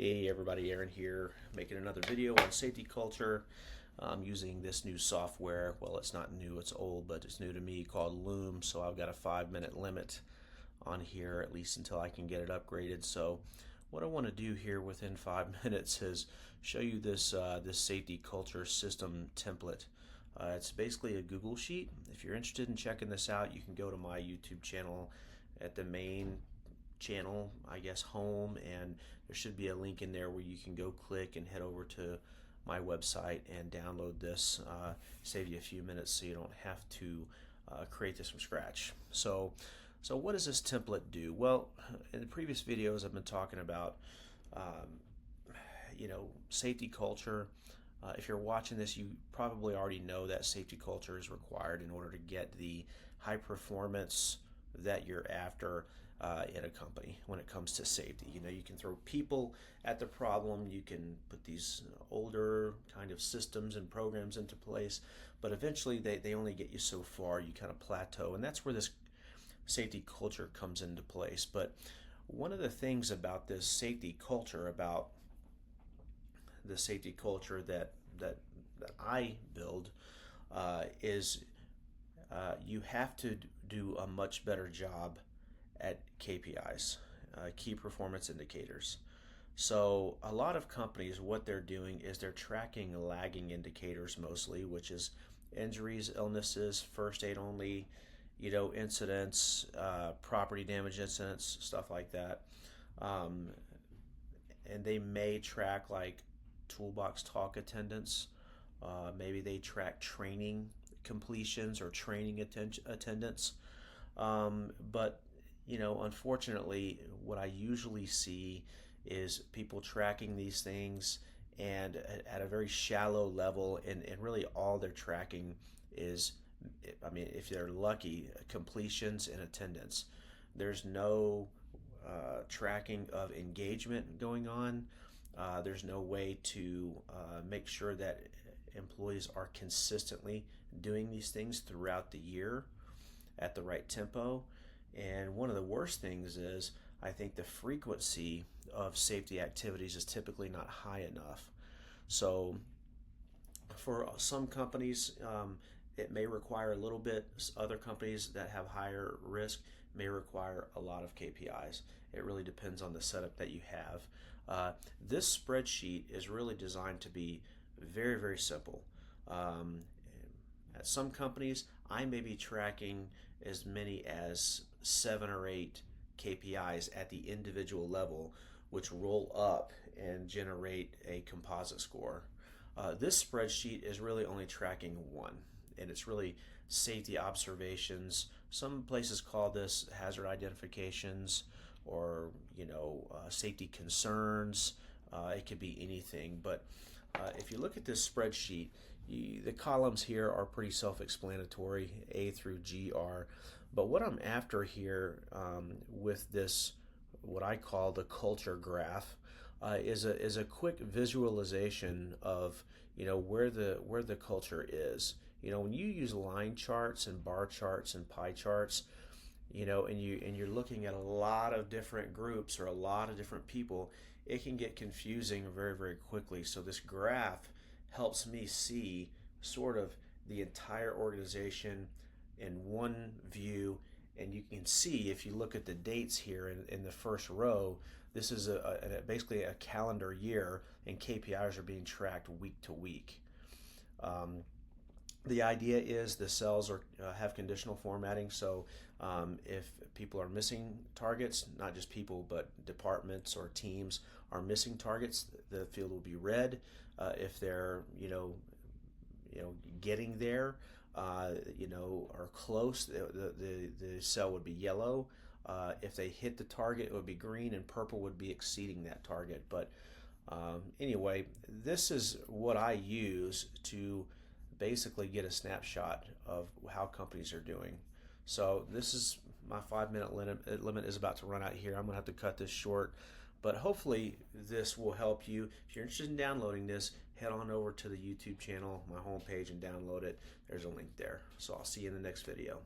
Hey everybody, Aaron here, making another video on safety culture. I'm using this new software. Well, it's not new, it's old, but it's new to me, called Loom. So I've got a 5-minute limit on here, at least until I can get it upgraded. So what I want to do here within 5 minutes is show you this safety culture system template. It's basically a Google sheet. If you're interested in checking this out, you can go to my YouTube channel at the main channel, I guess, home, and there should be a link in there where you can go click and head over to my website and download this. Save you a few minutes so you don't have to create this from scratch. So what does this template do? Well, in the previous videos I've been talking about safety culture. If you're watching this, you probably already know that safety culture is required in order to get the high performance that you're after in a company when it comes to safety. You can throw people at the problem, you can put these older kind of systems and programs into place, but eventually they only get you so far. You kind of plateau, and that's where this safety culture comes into place. But one of the things about this safety culture, about the safety culture that I build, is you have to do a much better job at KPIs, key performance indicators. So a lot of companies, what they're doing is they're tracking lagging indicators mostly, which is injuries, illnesses, first aid only, incidents, property damage incidents, stuff like that. And they may track like toolbox talk attendance. Maybe they track training completions or training attendance. But unfortunately, what I usually see is people tracking these things and at a very shallow level, and really all they're tracking is, if they're lucky, completions and attendance. There's no tracking of engagement going on. There's no way to make sure that employees are consistently doing these things throughout the year at the right tempo. And one of the worst things is, I think the frequency of safety activities is typically not high enough. So for some companies, it may require a little bit. Other companies that have higher risk may require a lot of KPIs. It really depends on the setup that you have. This spreadsheet is really designed to be very, very simple. At some companies, I may be tracking as many as 7 or 8 KPIs at the individual level, which roll up and generate a composite score. This spreadsheet is really only tracking one, and it's really safety observations. Some places call this hazard identifications, or safety concerns. It could be anything, but if you look at this spreadsheet, the columns here are pretty self-explanatory. A through G are. But what I'm after here with this, what I call the culture graph, is a quick visualization of where the culture is. When you use line charts and bar charts and pie charts, and you're looking at a lot of different groups or a lot of different people, it can get confusing very, very quickly. So this graph helps me see sort of the entire organization in one view. And you can see, if you look at the dates here in the first row, this is basically a calendar year, and KPIs are being tracked week to week. The idea is the cells have conditional formatting, so if people are missing targets, not just people but departments or teams are missing targets, the field will be red. If they're getting there, or close, the cell would be yellow. If they hit the target, it would be green, and purple would be exceeding that target. But anyway, this is what I use to basically get a snapshot of how companies are doing. So this is my 5-minute limit is about to run out here. I'm gonna have to cut this short, but hopefully this will help you. If you're interested in downloading this, head on over to the YouTube channel, my homepage, and download it. There's a link there. So I'll see you in the next video.